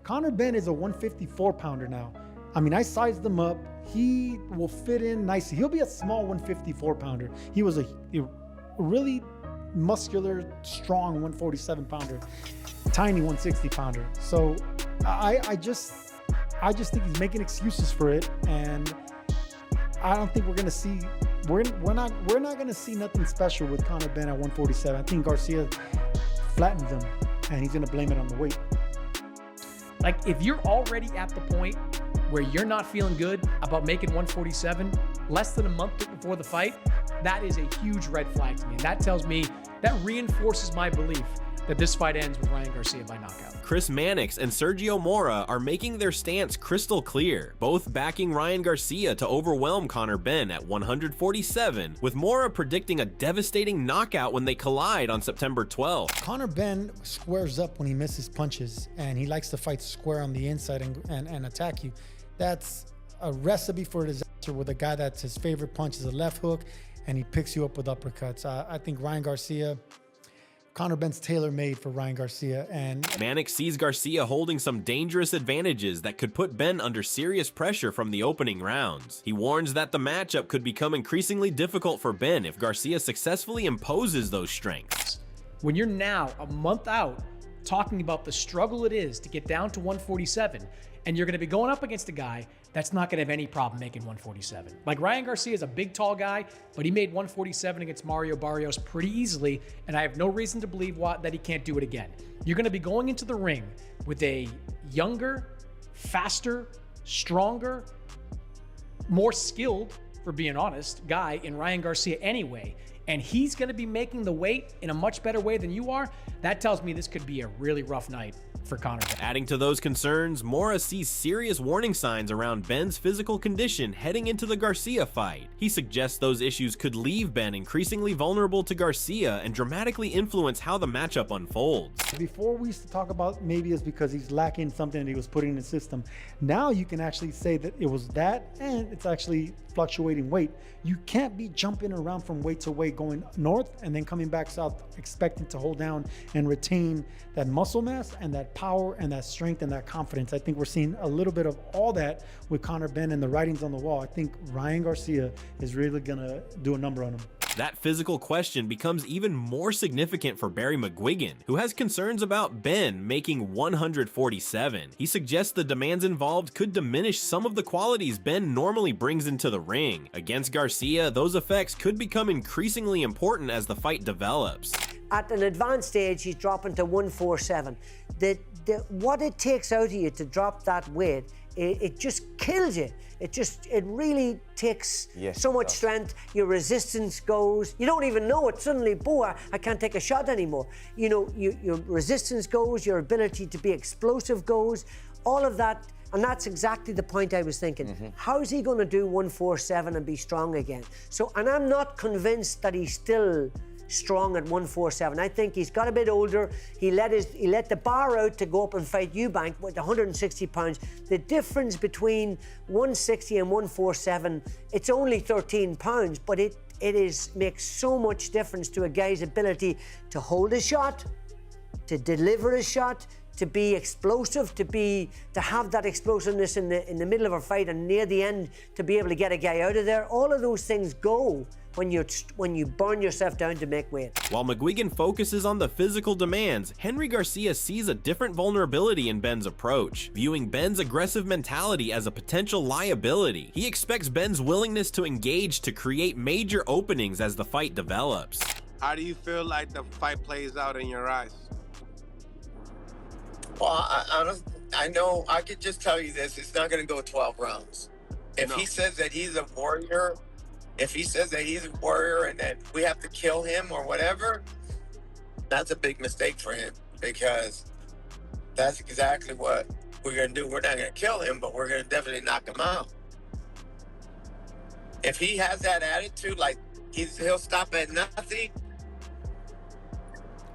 Conor Benn is a 154 pounder now. I mean, I sized him up. He will fit in nicely. He'll be a small 154 pounder. He was a really muscular, strong 147 pounder, tiny 160 pounder. So I just think he's making excuses for it, and I don't think we're gonna see. We're not gonna see nothing special with Conor Benn at 147. I think Garcia flattens him, and he's gonna blame it on the weight. Like, if you're already at the point where you're not feeling good about making 147 less than a month before the fight, that is a huge red flag to me. And that tells me, that reinforces my belief that this fight ends with Ryan Garcia by knockout. Chris Mannix and Sergio Mora are making their stance crystal clear, both backing Ryan Garcia to overwhelm Conor Benn at 147, with Mora predicting a devastating knockout when they collide on September 12th. Conor Benn squares up when he misses punches, and he likes to fight square on the inside and attack you. That's a recipe for a disaster with a guy that's his favorite punch is a left hook, and he picks you up with uppercuts. I think Conor Benn's tailor-made for Ryan Garcia, and Mannix sees Garcia holding some dangerous advantages that could put Benn under serious pressure from the opening rounds. He warns that the matchup could become increasingly difficult for Benn if Garcia successfully imposes those strengths. When you're now a month out talking about the struggle it is to get down to 147, and you're going to be going up against a guy that's not going to have any problem making 147. Like, Ryan Garcia is a big, tall guy, but he made 147 against Mario Barrios pretty easily, and I have no reason to believe that he can't do it again. You're going to be going into the ring with a younger, faster, stronger, more skilled, for being honest, guy in Ryan Garcia anyway, and he's going to be making the weight in a much better way than you are. That tells me this could be a really rough night for Conor Benn. Adding to those concerns, Mora sees serious warning signs around Benn's physical condition heading into the Garcia fight. He suggests those issues could leave Benn increasingly vulnerable to Garcia and dramatically influence how the matchup unfolds. Before we used to talk about maybe it's because he's lacking something that he was putting in the system. Now you can actually say that it was that, and it's actually fluctuating weight. You can't be jumping around from weight to weight, going north and then coming back south, expecting to hold down and retain that muscle mass and that power and that strength and that confidence. I think we're seeing a little bit of all that with Conor Benn, and the writing's on the wall. I think Ryan Garcia is really gonna do a number on him. That physical question becomes even more significant for Barry McGuigan, who has concerns about Benn making 147. He suggests the demands involved could diminish some of the qualities Benn normally brings into the ring. Against Garcia, those effects could become increasingly important as the fight develops. At an advanced stage, he's dropping to 147. What it takes out of you to drop that weight, it just kills you. It really takes so much strength. Your resistance goes. You don't even know it. Suddenly, boy, I can't take a shot anymore. You know, your resistance goes, your ability to be explosive goes, all of that. And that's exactly the point I was thinking. How's he going to do 147 and be strong again? So, and I'm not convinced that he's still strong at 147. I think he's got a bit older. He let the bar out to go up and fight Eubank with 160 pounds. The difference between 160 and 147, it's only 13 pounds, but it makes so much difference to a guy's ability to hold a shot, to deliver a shot, to be explosive, to have that explosiveness in the middle of a fight and near the end to be able to get a guy out of there. All of those things go when you burn yourself down to make weight. While McGuigan focuses on the physical demands, Henry Garcia sees a different vulnerability in Benn's approach, viewing Benn's aggressive mentality as a potential liability. He expects Benn's willingness to engage to create major openings as the fight develops. How do you feel like the fight plays out in your eyes? Well, I know, I could just tell you this, it's not going to go 12 rounds. If he says that he's a warrior, and that we have to kill him or whatever, that's a big mistake for him, because that's exactly what we're going to do. We're not going to kill him, but we're going to definitely knock him out. If he has that attitude, like he'll stop at nothing,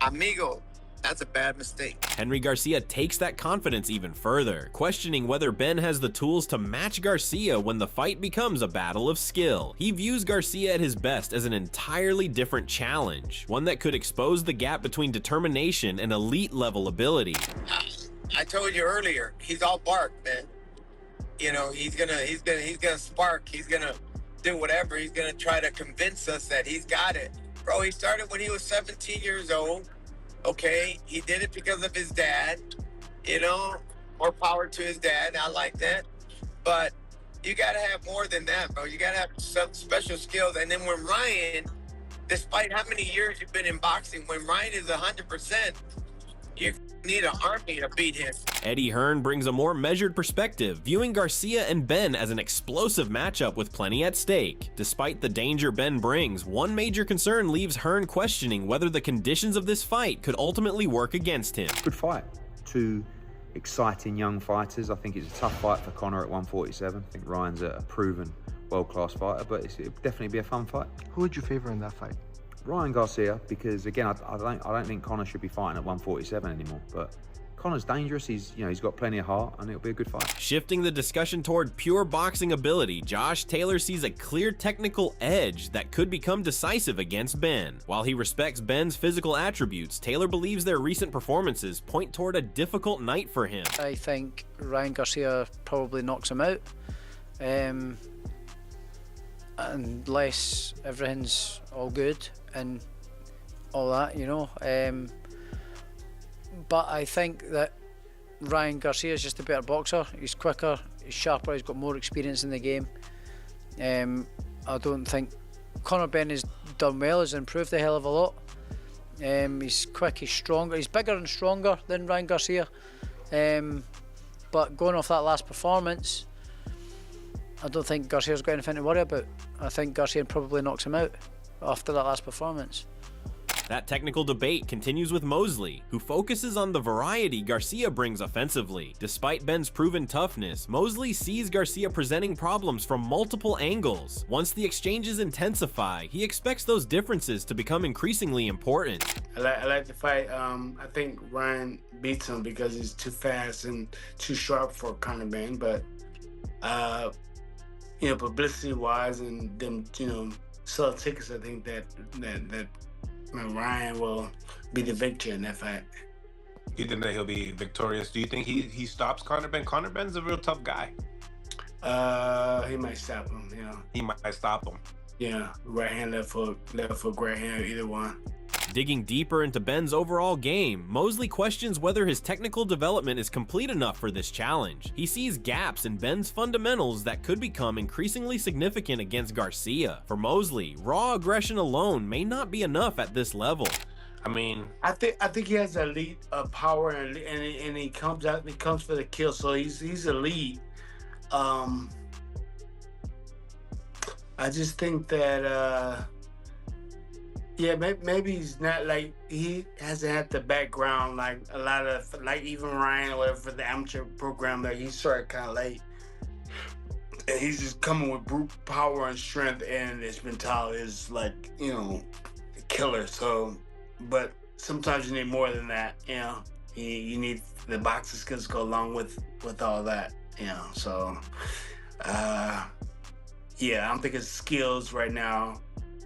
amigo, that's a bad mistake. Henry Garcia takes that confidence even further, questioning whether Benn has the tools to match Garcia when the fight becomes a battle of skill. He views Garcia at his best as an entirely different challenge, one that could expose the gap between determination and elite level ability. I told you earlier, he's all bark, man. You know, he's gonna spark. He's gonna do whatever. He's gonna try to convince us that he's got it. Bro, he started when he was 17 years old. Okay, he did it because of his dad. You know, more power to his dad. I like that. But you gotta have more than that, bro. You gotta have some special skills. And then when Ryan, despite how many years you've been in boxing, when Ryan is 100%, you need an army to beat him. Eddie Hearn brings a more measured perspective, viewing Garcia and Benn as an explosive matchup with plenty at stake. Despite the danger Benn brings, one major concern leaves Hearn questioning whether the conditions of this fight could ultimately work against him. Good fight. Two exciting young fighters. I think it's a tough fight for Conor at 147. I think Ryan's a proven world-class fighter, but it'll definitely be a fun fight. Who would you favor in that fight? Ryan Garcia, because again, I don't think Conor should be fighting at 147 anymore. But Conor's dangerous. He's got plenty of heart, and it'll be a good fight. Shifting the discussion toward pure boxing ability, Josh Taylor sees a clear technical edge that could become decisive against Benn. While he respects Benn's physical attributes, Taylor believes their recent performances point toward a difficult night for him. I think Ryan Garcia probably knocks him out, unless everything's all good and all that, you know. But I think that Ryan Garcia is just a better boxer. He's quicker, he's sharper, he's got more experience in the game. I don't think Conor Benn has done well, has improved a hell of a lot. He's quick, he's stronger, he's bigger and stronger than Ryan Garcia. But going off that last performance, I don't think Garcia's got anything to worry about. I think Garcia probably knocks him out after that last performance. That technical debate continues with Mosley, who focuses on the variety Garcia brings offensively. Despite Benn's proven toughness, Mosley sees Garcia presenting problems from multiple angles. Once the exchanges intensify, he expects those differences to become increasingly important. I like the fight. I think Ryan beats him because he's too fast and too sharp for Conor Benn, but publicity-wise and them, sell tickets, I think that Ryan will be the victor in that fight. You think that he'll be victorious? Do you think he stops Conor Benn? Conor Benn's a real tough guy. He might stop him, He might stop him. Yeah, right hand, left hook, right hand, either one. Digging deeper into Benn's overall game, Mosley questions whether his technical development is complete enough for this challenge. He sees gaps in Benn's fundamentals that could become increasingly significant against Garcia. For Mosley, raw aggression alone may not be enough at this level. I mean, I think he has elite power and he comes out. He comes for the kill, so he's elite. I just think that. Yeah, maybe he's not like, he hasn't had the background like a lot of, like even Ryan or whatever for the amateur program, like he started kind of late. And he's just coming with brute power and strength, and his mentality is like, a killer. So, but sometimes you need more than that, You need the boxing skills to go along with all that, So, I don't think his skills right now,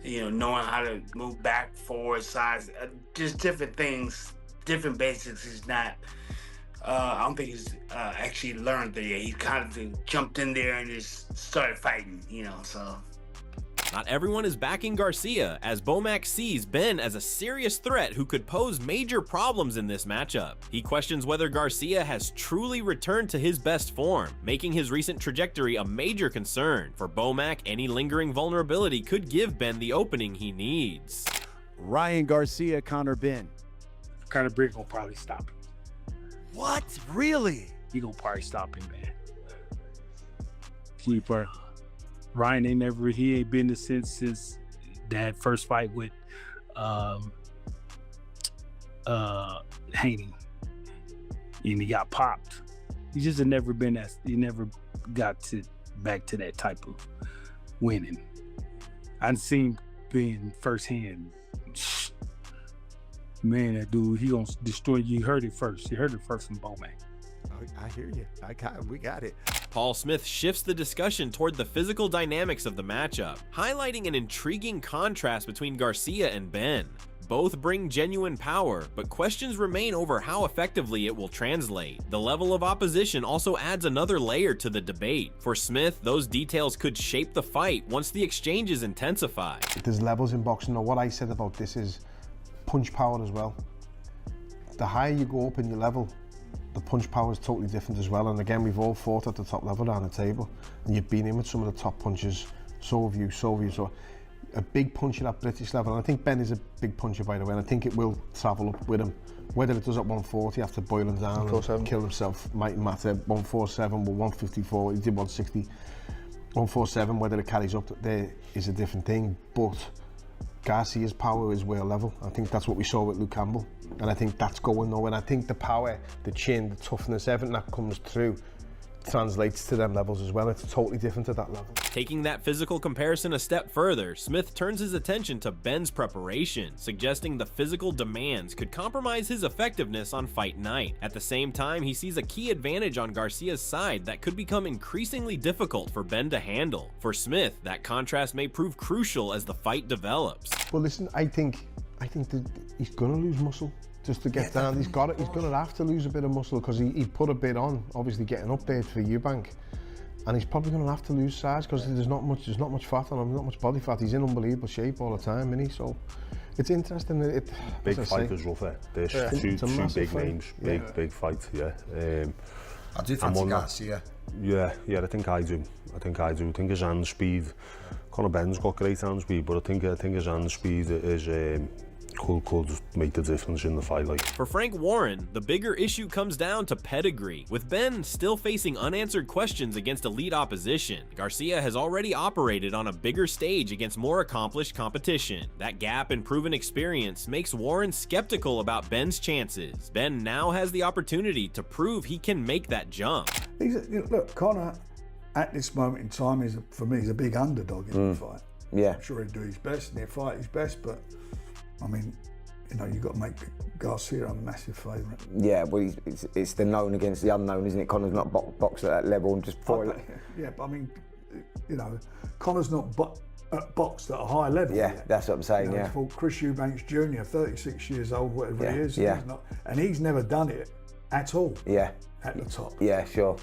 knowing how to move back, forward, sides, just different things, different basics. He's not, I don't think he's actually learned that yet. He kind of jumped in there and just started fighting, so. Not everyone is backing Garcia, as Bomac sees Benn as a serious threat who could pose major problems in this matchup. He questions whether Garcia has truly returned to his best form, making his recent trajectory a major concern. For Bomac, any lingering vulnerability could give Benn the opening he needs. Ryan Garcia, Conor Benn. Conor Benn gonna probably stop him. What? Really? He gonna probably stop him, man. Keeper. Ryan he ain't been this since that first fight with Haney, and he got popped. He just had never been that. He never got back to that type of winning. I've seen being firsthand. Man, that dude, he gonna destroy you. You heard it first. You heard it first from Bomac. I hear you. We got it. Paul Smith shifts the discussion toward the physical dynamics of the matchup, highlighting an intriguing contrast between Garcia and Benn. Both bring genuine power, but questions remain over how effectively it will translate. The level of opposition also adds another layer to the debate. For Smith, those details could shape the fight once the exchanges intensify. There's levels in boxing. Now, what I said about this is punch power as well. The higher you go up in your level, the punch power is totally different as well. And again, we've all fought at the top level down the table, and you've been in with some of the top punchers. So have you. So a big puncher at British level, and I think Ben is a big puncher, by the way, and I think it will travel up with him. Whether it does at 140 after boiling down and kill himself mightn't matter. 147 or 154, he did 160. 147, whether it carries up there is a different thing, but Garcia's power is world level. I think that's what we saw with Luke Campbell, and I think that's going nowhere. And I think the power, the chin, the toughness, everything that comes through translates to them levels as well. It's totally different at that level. Taking that physical comparison a step further, Smith turns his attention to Benn's preparation, suggesting the physical demands could compromise his effectiveness on fight night. At the same time, he sees a key advantage on Garcia's side that could become increasingly difficult for Ben to handle. For Smith, that contrast may prove crucial as the fight develops. Well, listen, I think that he's gonna lose muscle just to get down. He's gonna have to lose a bit of muscle because he put a bit on, obviously getting up there for Eubank, and he's probably gonna have to lose size because there's not much fat on him, not much body fat. He's in unbelievable shape all the time, isn't he? So it's interesting. Big fight is rough. There's two big fight. Names, big fight. Yeah. I do fancy Garcia. Yeah, I think I do. I think his hand speed. Conor Benn's got great hand speed, but I think his hand speed is. Could make the difference in the fight. For Frank Warren, the bigger issue comes down to pedigree. With Ben still facing unanswered questions against elite opposition, Garcia has already operated on a bigger stage against more accomplished competition. That gap in proven experience makes Warren skeptical about Ben's chances. Ben now has the opportunity to prove he can make that jump. Look, Conor, at this moment in time, for me, he's a big underdog in the fight. Yeah. I'm sure he'll do his best and he'll fight his best, but I mean, you've got to make Garcia a massive favourite. Yeah, well, it's the known against the unknown, isn't it? Conor's not boxed at that level. And just yeah, but I mean, Conor's not boxed at a high level. Yeah, yet. That's what I'm saying. He's fought Chris Eubanks Jr., 36 years old, whatever he is. Yeah. He's never done it at all. Yeah. At the top. Yeah, sure.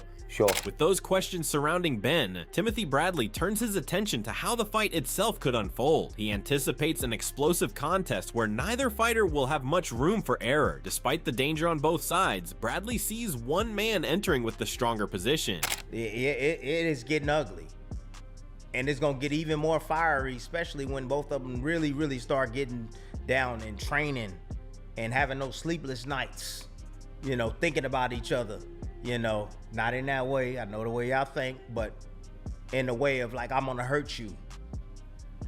With those questions surrounding Ben, Timothy Bradley turns his attention to how the fight itself could unfold. He anticipates an explosive contest where neither fighter will have much room for error. Despite the danger on both sides, Bradley sees one man entering with the stronger position. It is getting ugly. And it's going to get even more fiery, especially when both of them really start getting down and training and having those sleepless nights, thinking about each other. Not in that way. I know the way y'all think, but in the way of I'm gonna hurt you.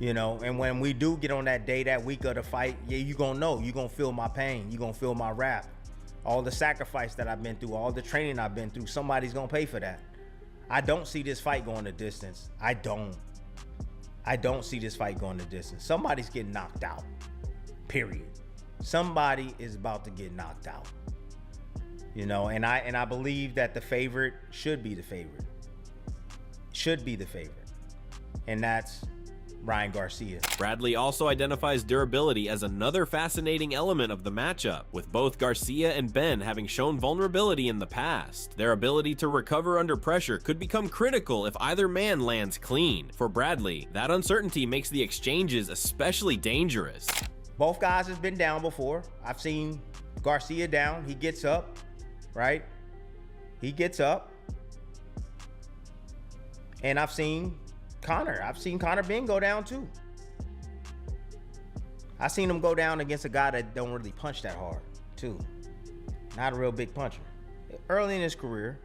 And when we do get on that day, that week of the fight, you gonna know. You gonna feel my pain. You gonna feel my wrath. All the sacrifice that I've been through, all the training I've been through, somebody's gonna pay for that. I don't see this fight going the distance. I don't see this fight going the distance. Somebody's getting knocked out, period. Somebody is about to get knocked out. And I believe that the favorite should be the favorite. And that's Ryan Garcia. Bradley also identifies durability as another fascinating element of the matchup, with both Garcia and Ben having shown vulnerability in the past. Their ability to recover under pressure could become critical if either man lands clean. For Bradley, that uncertainty makes the exchanges especially dangerous. Both guys have been down before. I've seen Garcia down, he gets up. Right? He gets up. And I've seen Conor Benn go down too. I seen him go down against a guy that don't really punch that hard too. Not a real big puncher. Early in his career,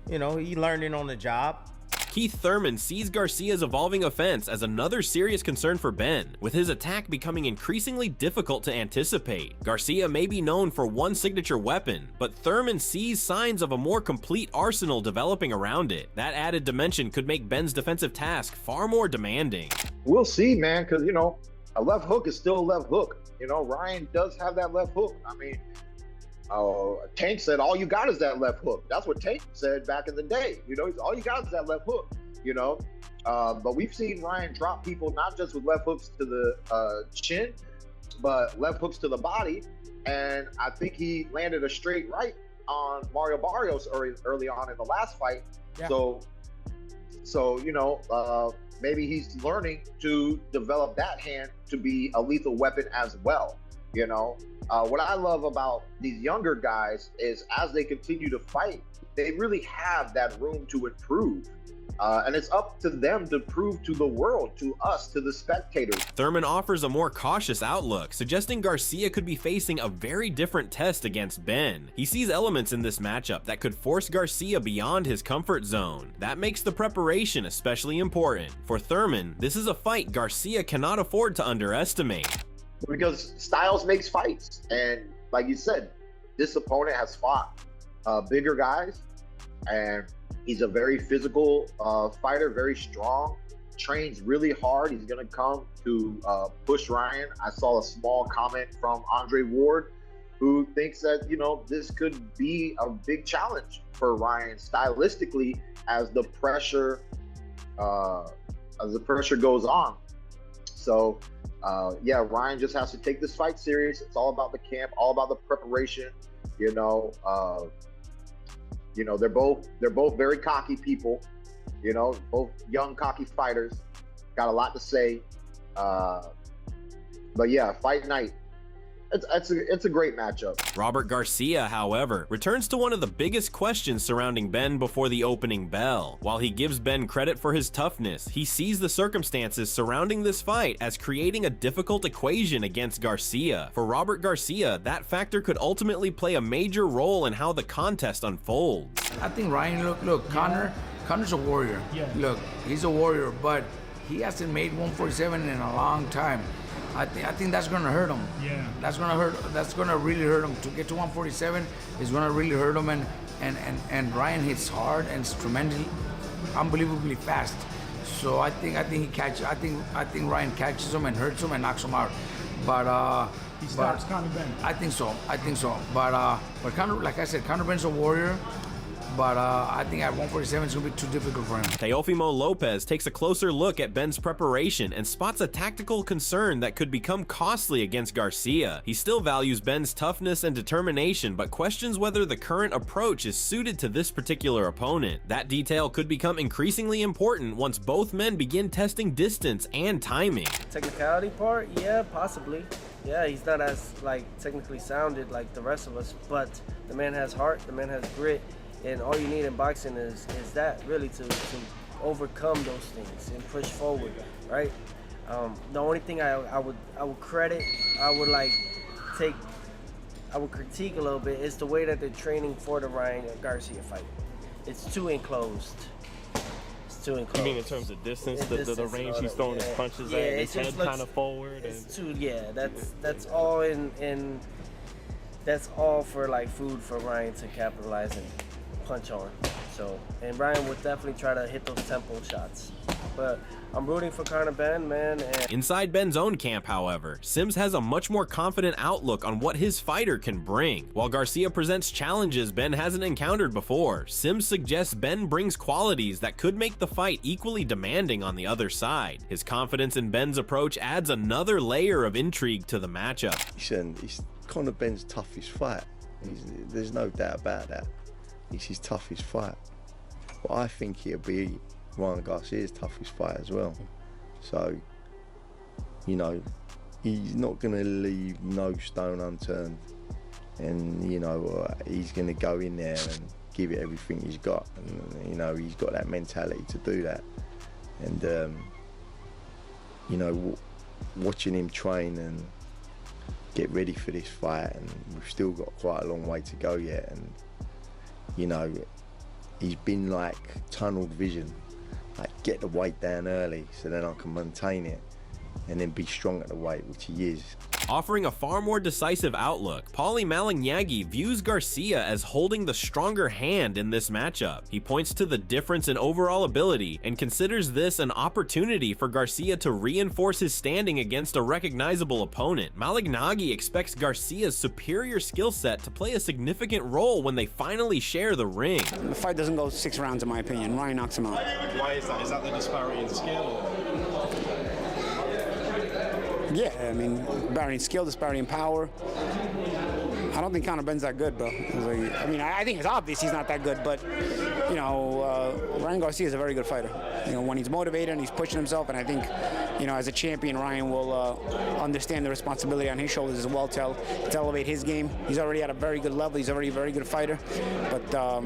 he learned it on the job. Keith Thurman sees Garcia's evolving offense as another serious concern for Ben, with his attack becoming increasingly difficult to anticipate. Garcia may be known for one signature weapon, but Thurman sees signs of a more complete arsenal developing around it. That added dimension could make Ben's defensive task far more demanding. We'll see, man, because, a left hook is still a left hook. Ryan does have that left hook. I mean, Tank said, all you got is that left hook. That's what Tank said back in the day. All you got is that left hook, But we've seen Ryan drop people not just with left hooks to the chin, but left hooks to the body. And I think he landed a straight right on Mario Barrios early on in the last fight. Yeah. So you know, maybe he's learning to develop that hand to be a lethal weapon as well. You know, what I love about these younger guys is as they continue to fight, they really have that room to improve. And it's up to them to prove to the world, to us, to the spectators. Thurman offers a more cautious outlook, suggesting Garcia could be facing a very different test against Benn. He sees elements in this matchup that could force Garcia beyond his comfort zone. That makes the preparation especially important. For Thurman, this is a fight Garcia cannot afford to underestimate. Because styles makes fights. And like you said, this opponent has fought bigger guys, and he's a very physical fighter, very strong, trains really hard. He's going to come to push Ryan. I saw a small comment from Andre Ward, who thinks that, you know, this could be a big challenge for Ryan stylistically as the pressure goes on. So, yeah, Ryan just has to take this fight serious. It's all about the camp, all about the preparation, you know. You know, they're both very cocky people, you know, both young, cocky fighters, got a lot to say. But yeah, fight night. It's a great matchup. Robert Garcia, however, returns to one of the biggest questions surrounding Benn before the opening bell. While he gives Benn credit for his toughness, he sees the circumstances surrounding this fight as creating a difficult equation against Garcia. For Robert Garcia, that factor could ultimately play a major role in how the contest unfolds. I think Ryan, look, Conor's a warrior. Yeah. Look, he's a warrior, but he hasn't made 147 in a long time. I think that's gonna hurt him. Yeah. That's gonna really hurt him. To get to 147 is gonna really hurt him, and Ryan hits hard and is tremendously, unbelievably fast. So I think Ryan catches him and hurts him and knocks him out. But he stops Conor Benn. I think so. But Conor, like I said, Conor Benn's a warrior. But I think at 147 it's going to be too difficult for him. Teofimo Lopez takes a closer look at Benn's preparation and spots a tactical concern that could become costly against Garcia. He still values Benn's toughness and determination, but questions whether the current approach is suited to this particular opponent. That detail could become increasingly important once both men begin testing distance and timing. Technicality part, yeah, possibly. Yeah, he's not as technically sounded like the rest of us, but the man has heart, the man has grit. And all you need in boxing is that really to overcome those things and push forward, right? The only thing I would credit, I would critique a little bit is the way that they're training for the Ryan Garcia fight. It's too enclosed. It's too enclosed. You mean in terms of distance, the range he's throwing his punches at, his head kind of forward? It's too, yeah. That's all in. That's all for food for Ryan to capitalize and punch on. So, and Ryan would definitely try to hit those tempo shots. But I'm rooting for Conor Benn, man. Inside Benn's own camp, however, Sims has a much more confident outlook on what his fighter can bring. While Garcia presents challenges Benn hasn't encountered before, Sims suggests Benn brings qualities that could make the fight equally demanding on the other side. His confidence in Benn's approach adds another layer of intrigue to the matchup. It's Conor Benn's toughest fight. There's no doubt about that. It's his toughest fight. But I think it'll be Ryan Garcia's toughest fight as well. So, you know, he's not going to leave no stone unturned. And, you know, he's going to go in there and give it everything he's got. And, you know, he's got that mentality to do that. And, you know, watching him train and get ready for this fight, and we've still got quite a long way to go yet. And, you know, he's been tunneled vision, get the weight down early so then I can maintain it and then be strong at the weight, which he is. Offering a far more decisive outlook, Paulie Malignaggi views Garcia as holding the stronger hand in this matchup. He points to the difference in overall ability and considers this an opportunity for Garcia to reinforce his standing against a recognizable opponent. Malignaggi expects Garcia's superior skill set to play a significant role when they finally share the ring. The fight doesn't go 6 rounds in my opinion. Ryan knocks him out. Why is that? Is that the disparity in skill? Yeah, I mean, disparity in skill, disparity in power. I don't think Conor Benn's that good, bro. I mean, I think it's obvious he's not that good, but, you know, Ryan Garcia is a very good fighter. You know, when he's motivated and he's pushing himself, and I think, you know, as a champion, Ryan will understand the responsibility on his shoulders as well to elevate his game. He's already at a very good level. He's already a very good fighter, but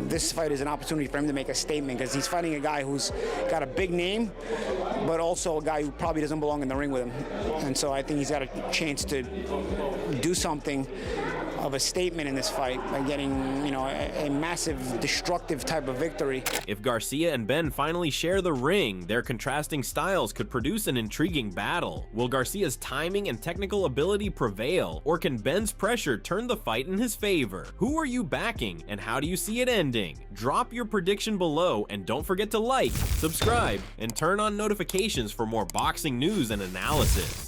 this fight is an opportunity for him to make a statement because he's fighting a guy who's got a big name, but also a guy who probably doesn't belong in the ring with him. And so I think he's got a chance to do something of a statement in this fight by getting, you know, a massive destructive type of victory. If Garcia and Benn finally share the ring, their contrasting styles could produce an intriguing battle. Will Garcia's timing and technical ability prevail, or can Benn's pressure turn the fight in his favor? Who are you backing, and how do you see it ending? Drop your prediction below, and don't forget to like, subscribe, and turn on notifications for more boxing news and analysis.